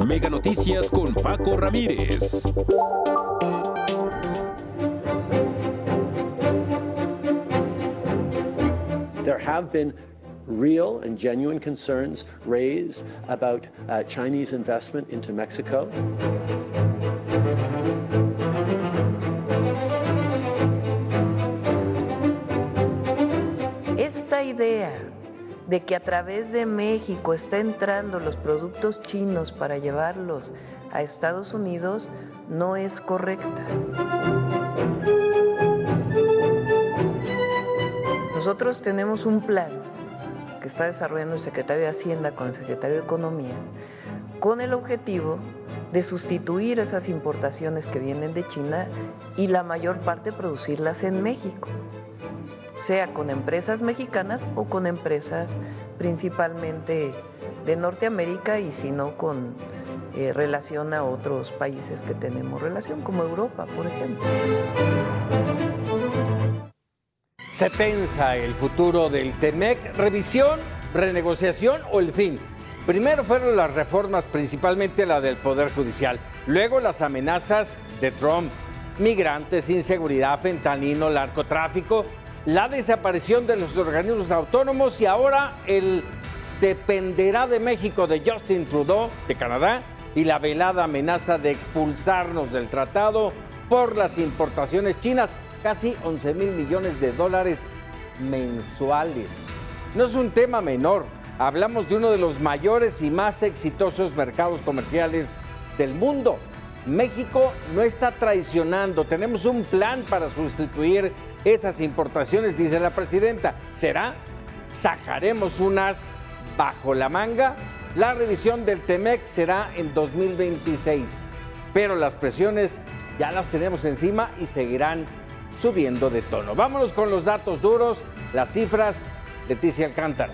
Mega Noticias con Paco Ramírez. There have been real and genuine concerns raised about Chinese investment into Mexico. Esta idea de que a través de México está entrando los productos chinos para llevarlos a Estados Unidos no es correcta. Nosotros tenemos un plan que está desarrollando el secretario de Hacienda con el secretario de Economía con el objetivo de sustituir esas importaciones que vienen de China y la mayor parte producirlas en México, sea con empresas mexicanas o con empresas principalmente de Norteamérica y si no con relación a otros países que tenemos relación, como Europa, por ejemplo. Se tensa el futuro del TEMEC, revisión, renegociación o el fin. Primero fueron las reformas, principalmente la del Poder Judicial, luego las amenazas de Trump, migrantes, inseguridad, fentanilo, narcotráfico, la desaparición de los organismos autónomos y ahora el dependerá de México de Justin Trudeau, de Canadá, y la velada amenaza de expulsarnos del tratado por las importaciones chinas, casi 11,000 millones de dólares mensuales. No es un tema menor, hablamos de uno de los mayores y más exitosos mercados comerciales del mundo. México no está traicionando, tenemos un plan para sustituir esas importaciones, dice la presidenta. ¿Será? ¿Sacaremos unas bajo la manga? La revisión del TEMEC será en 2026, pero las presiones ya las tenemos encima y seguirán subiendo de tono. Vámonos con los datos duros, las cifras. Leticia Alcántara.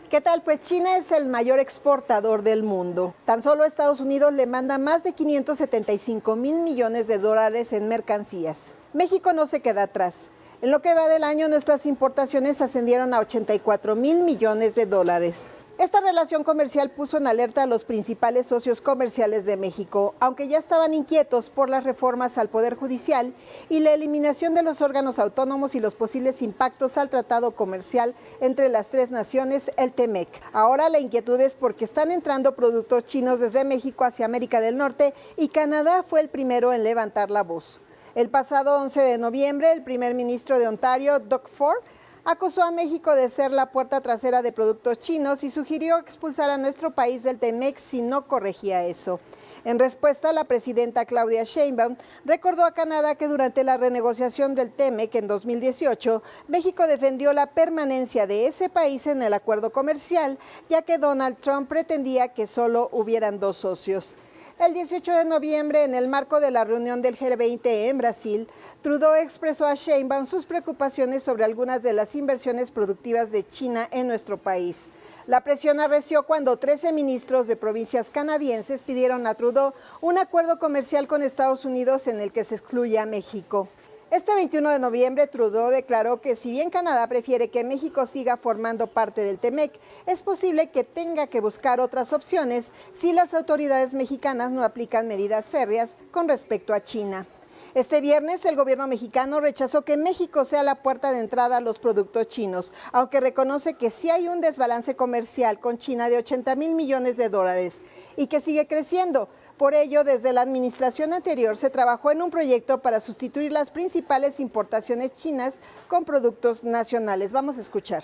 ¿Qué tal? Pues China es el mayor exportador del mundo. Tan solo Estados Unidos le manda más de 575,000 millones de dólares en mercancías. México no se queda atrás. En lo que va del año, nuestras importaciones ascendieron a 84,000 millones de dólares. Esta relación comercial puso en alerta a los principales socios comerciales de México, aunque ya estaban inquietos por las reformas al Poder Judicial y la eliminación de los órganos autónomos y los posibles impactos al tratado comercial entre las tres naciones, el TEMEC. Ahora la inquietud es porque están entrando productos chinos desde México hacia América del Norte y Canadá fue el primero en levantar la voz. El pasado 11 de noviembre, el primer ministro de Ontario, Doug Ford, acusó a México de ser la puerta trasera de productos chinos y sugirió expulsar a nuestro país del TEMEC si no corregía eso. En respuesta, la presidenta Claudia Sheinbaum recordó a Canadá que durante la renegociación del TEMEC en 2018, México defendió la permanencia de ese país en el acuerdo comercial, ya que Donald Trump pretendía que solo hubieran dos socios. El 18 de noviembre, en el marco de la reunión del G20 en Brasil, Trudeau expresó a Sheinbaum sus preocupaciones sobre algunas de las inversiones productivas de China en nuestro país. La presión arreció cuando 13 ministros de provincias canadienses pidieron a Trudeau un acuerdo comercial con Estados Unidos en el que se excluya a México. Este 21 de noviembre, Trudeau declaró que si bien Canadá prefiere que México siga formando parte del TEMEC, es posible que tenga que buscar otras opciones si las autoridades mexicanas no aplican medidas férreas con respecto a China. Este viernes, el gobierno mexicano rechazó que México sea la puerta de entrada a los productos chinos, aunque reconoce que sí hay un desbalance comercial con China de 80,000 millones de dólares y que sigue creciendo. Por ello, desde la administración anterior se trabajó en un proyecto para sustituir las principales importaciones chinas con productos nacionales. Vamos a escuchar.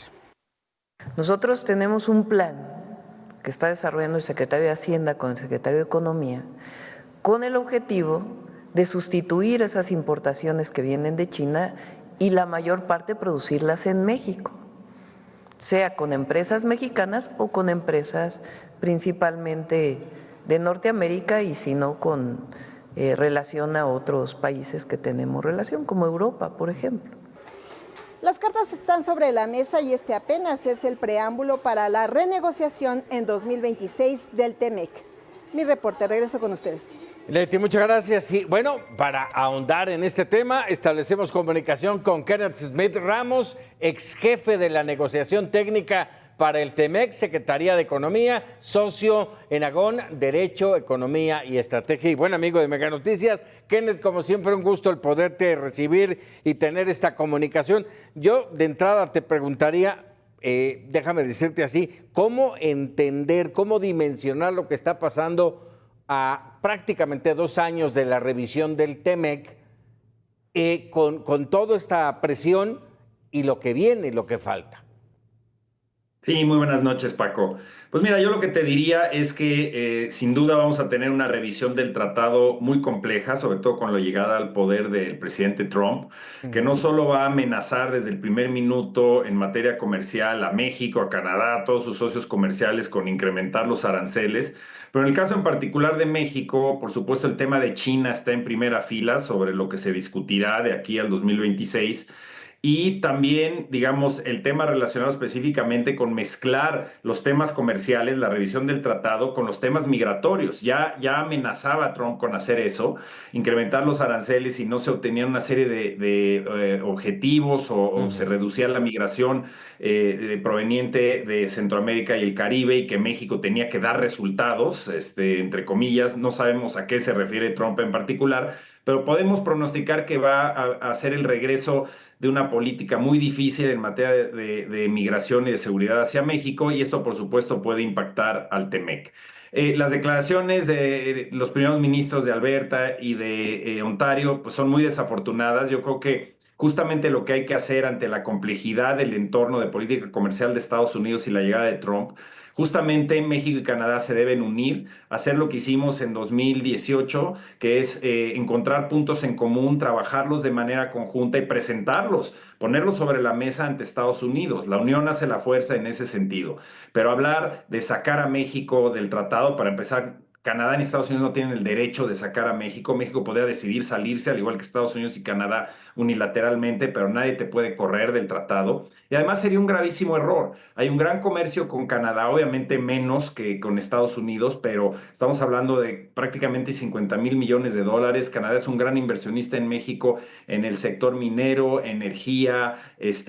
Nosotros tenemos un plan que está desarrollando el secretario de Hacienda con el secretario de Economía con el objetivo de sustituir esas importaciones que vienen de China y la mayor parte producirlas en México, sea con empresas mexicanas o con empresas principalmente de Norteamérica y si no con relación a otros países que tenemos relación, como Europa, por ejemplo. Las cartas están sobre la mesa y este apenas es el preámbulo para la renegociación en 2026 del TEMEC. Mi reporte, regreso con ustedes. Leti, muchas gracias. Y bueno, para ahondar en este tema, establecemos comunicación con Kenneth Smith Ramos, ex jefe de la negociación técnica para el TEMEC, Secretaría de Economía, socio en Agón, Derecho, Economía y Estrategia, y buen amigo de Mega Noticias. Kenneth, como siempre, un gusto el poderte recibir y tener esta comunicación. Yo, de entrada, te preguntaría, déjame decirte así, ¿cómo entender, cómo dimensionar lo que está pasando a prácticamente 2 años de la revisión del TEMEC, con toda esta presión y lo que viene y lo que falta? Sí, muy buenas noches, Paco. Pues mira, yo lo que te diría es que sin duda vamos a tener una revisión del tratado muy compleja, sobre todo con la llegada al poder del presidente Trump, que no solo va a amenazar desde el primer minuto en materia comercial a México, a Canadá, a todos sus socios comerciales con incrementar los aranceles, pero en el caso en particular de México, por supuesto, el tema de China está en primera fila sobre lo que se discutirá de aquí al 2026. Y también, digamos, el tema relacionado específicamente con mezclar los temas comerciales, la revisión del tratado, con los temas migratorios. Ya amenazaba Trump con hacer eso, incrementar los aranceles si no se obtenían una serie de objetivos o se reducía la migración proveniente de Centroamérica y el Caribe, y que México tenía que dar resultados, entre comillas. No sabemos a qué se refiere Trump en particular, pero podemos pronosticar que va a hacer el regreso de una política muy difícil en materia de migración y de seguridad hacia México, y esto por supuesto puede impactar al TEMEC. Las declaraciones de los primeros ministros de Alberta y de Ontario pues son muy desafortunadas. Yo creo que justamente lo que hay que hacer ante la complejidad del entorno de política comercial de Estados Unidos y la llegada de Trump, justamente México y Canadá se deben unir, hacer lo que hicimos en 2018, que es encontrar puntos en común, trabajarlos de manera conjunta y presentarlos, ponerlos sobre la mesa ante Estados Unidos. La unión hace la fuerza en ese sentido. Pero hablar de sacar a México del tratado, para empezar, Canadá y Estados Unidos no tienen el derecho de sacar a México. México podría decidir salirse, al igual que Estados Unidos y Canadá, unilateralmente, pero nadie te puede correr del tratado. Y además sería un gravísimo error. Hay un gran comercio con Canadá, obviamente menos que con Estados Unidos, pero estamos hablando de prácticamente 50,000 millones de dólares. Canadá es un gran inversionista en México en el sector minero, energía,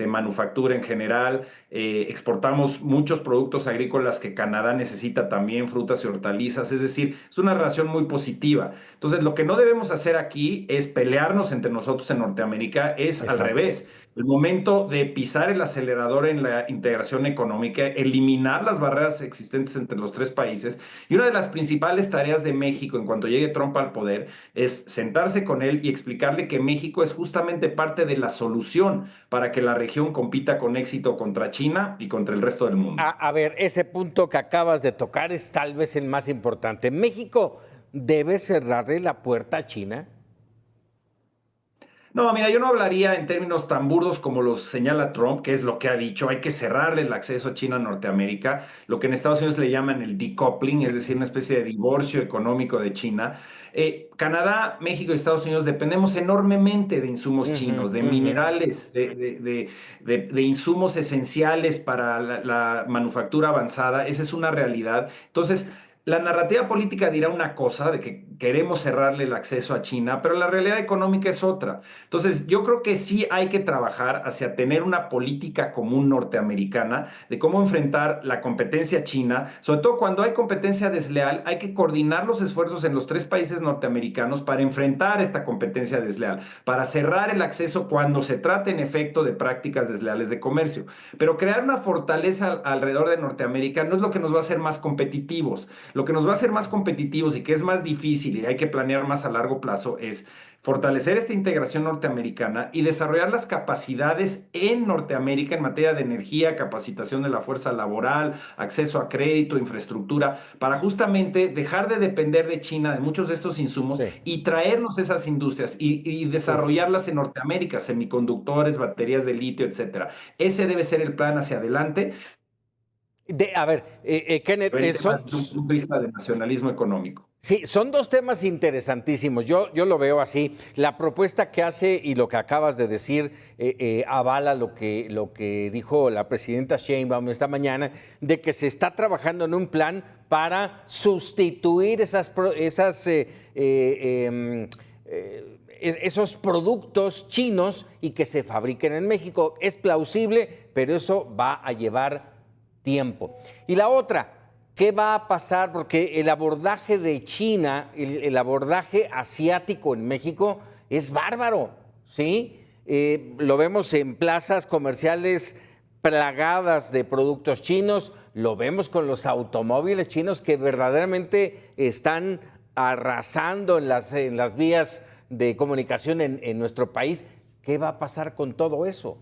manufactura en general. Exportamos muchos productos agrícolas que Canadá necesita también, frutas y hortalizas, es decir, es una relación muy positiva. Entonces, lo que no debemos hacer aquí es pelearnos entre nosotros en Norteamérica, es Exacto. al revés. El momento de pisar el acelerador en la integración económica, eliminar las barreras existentes entre los 3 países. Y una de las principales tareas de México en cuanto llegue Trump al poder es sentarse con él y explicarle que México es justamente parte de la solución para que la región compita con éxito contra China y contra el resto del mundo. A ver, ese punto que acabas de tocar es tal vez el más importante. ¿México debe cerrarle la puerta a China? No, mira, yo no hablaría en términos tan burdos como los señala Trump, que es lo que ha dicho. Hay que cerrarle el acceso a China a Norteamérica, lo que en Estados Unidos le llaman el decoupling, es decir, una especie de divorcio económico de China. Canadá, México y Estados Unidos dependemos enormemente de insumos chinos, de minerales, de insumos esenciales para la manufactura avanzada. Esa es una realidad. Entonces, la narrativa política dirá una cosa, de que queremos cerrarle el acceso a China, pero la realidad económica es otra. Entonces, yo creo que sí hay que trabajar hacia tener una política común norteamericana de cómo enfrentar la competencia china. Sobre todo cuando hay competencia desleal, hay que coordinar los esfuerzos en los 3 países norteamericanos para enfrentar esta competencia desleal, para cerrar el acceso cuando se trate en efecto de prácticas desleales de comercio. Pero crear una fortaleza alrededor de Norteamérica no es lo que nos va a hacer más competitivos. Lo que nos va a hacer más competitivos y que es más difícil y hay que planear más a largo plazo es fortalecer esta integración norteamericana y desarrollar las capacidades en Norteamérica en materia de energía, capacitación de la fuerza laboral, acceso a crédito, infraestructura, para justamente dejar de depender de China, de muchos de estos insumos, y traernos esas industrias y desarrollarlas en Norteamérica, semiconductores, baterías de litio, etcétera. Ese debe ser el plan hacia adelante. Kenneth, Desde un punto de vista de nacionalismo económico. Sí, son dos temas interesantísimos. Yo lo veo así. La propuesta que hace y lo que acabas de decir avala lo que dijo la presidenta Sheinbaum esta mañana, de que se está trabajando en un plan para sustituir esos productos chinos y que se fabriquen en México. Es plausible, pero eso va a llevar tiempo. Y la otra, ¿qué va a pasar? Porque el abordaje de China, el abordaje asiático en México es bárbaro, ¿sí? Lo vemos en plazas comerciales plagadas de productos chinos, lo vemos con los automóviles chinos que verdaderamente están arrasando en las vías de comunicación en nuestro país. ¿Qué va a pasar con todo eso?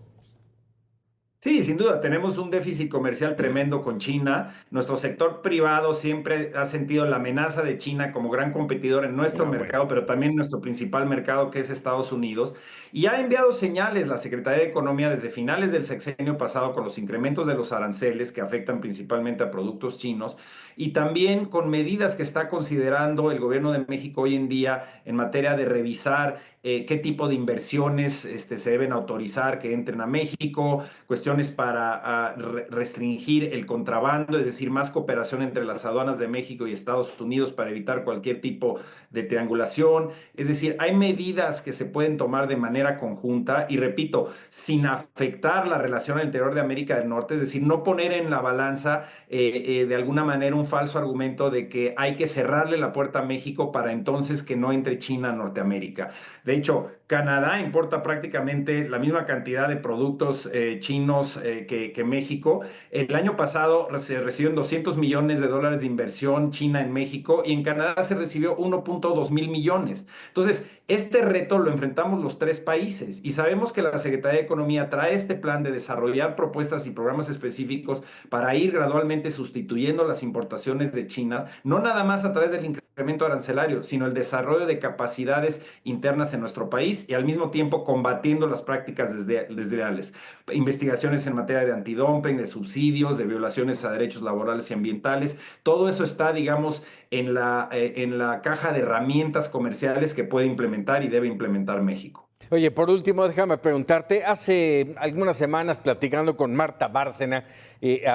Sí, sin duda, tenemos un déficit comercial tremendo con China. Nuestro sector privado siempre ha sentido la amenaza de China como gran competidor en nuestro mercado, pero también en nuestro principal mercado, que es Estados Unidos. Y ha enviado señales la Secretaría de Economía desde finales del sexenio pasado con los incrementos de los aranceles que afectan principalmente a productos chinos y también con medidas que está considerando el gobierno de México hoy en día en materia de revisar qué tipo de inversiones se deben autorizar que entren a México, cuestiones para restringir el contrabando, es decir, más cooperación entre las aduanas de México y Estados Unidos para evitar cualquier tipo de triangulación. Es decir, hay medidas que se pueden tomar de manera conjunta y, repito, sin afectar la relación al interior de América del Norte, es decir, no poner en la balanza de alguna manera un falso argumento de que hay que cerrarle la puerta a México para entonces que no entre China a Norteamérica. De hecho, Canadá importa prácticamente la misma cantidad de productos chinos que México. El año pasado se recibieron $200 millones de inversión china en México y en Canadá se recibió 1.2 mil millones. Entonces, este reto lo enfrentamos los tres países y sabemos que la Secretaría de Economía trae este plan de desarrollar propuestas y programas específicos para ir gradualmente sustituyendo las importaciones de China, no nada más a través del incremento arancelario, sino el desarrollo de capacidades internas en nuestro país y al mismo tiempo combatiendo las prácticas desleales. Investigaciones en materia de antidumping, de subsidios, de violaciones a derechos laborales y ambientales. Todo eso está, digamos, en la caja de herramientas comerciales que puede implementar y debe implementar México. Oye, por último, déjame preguntarte, hace algunas semanas platicando con Marta Bárcena,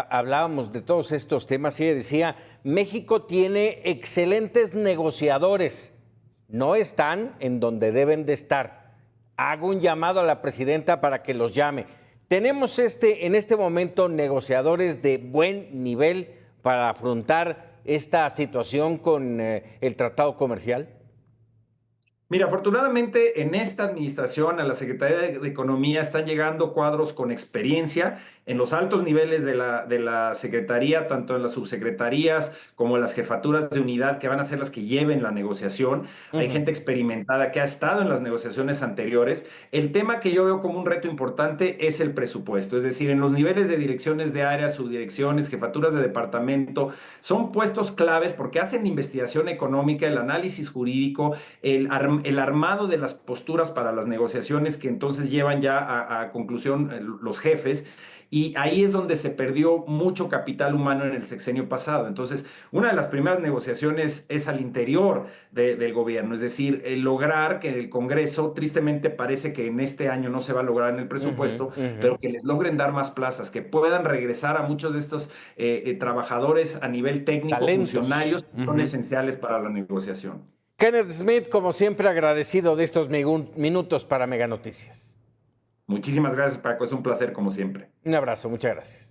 hablábamos de todos estos temas y ella decía, México tiene excelentes negociadores, no están en donde deben de estar. Hago un llamado a la presidenta para que los llame. ¿Tenemos en este momento negociadores de buen nivel para afrontar esta situación con el tratado comercial? Mira, afortunadamente en esta administración, a la Secretaría de Economía, están llegando cuadros con experiencia en los altos niveles de la Secretaría, tanto en las subsecretarías como en las jefaturas de unidad, que van a ser las que lleven la negociación. Hay gente experimentada que ha estado en las negociaciones anteriores. El tema que yo veo como un reto importante es el presupuesto, es decir, en los niveles de direcciones de área, subdirecciones, jefaturas de departamento, son puestos claves porque hacen investigación económica, el análisis jurídico, el armado de las posturas para las negociaciones que entonces llevan ya a conclusión los jefes. Y ahí es donde se perdió mucho capital humano en el sexenio pasado. Entonces, una de las primeras negociaciones es al interior del gobierno, es decir, lograr que el Congreso, tristemente parece que en este año no se va a lograr en el presupuesto, pero que les logren dar más plazas, que puedan regresar a muchos de estos trabajadores a nivel técnico, talentos, funcionarios, son esenciales para la negociación. Kenneth Smith, como siempre, agradecido de estos minutos para Mega Noticias. Muchísimas gracias, Paco. Es un placer, como siempre. Un abrazo, muchas gracias.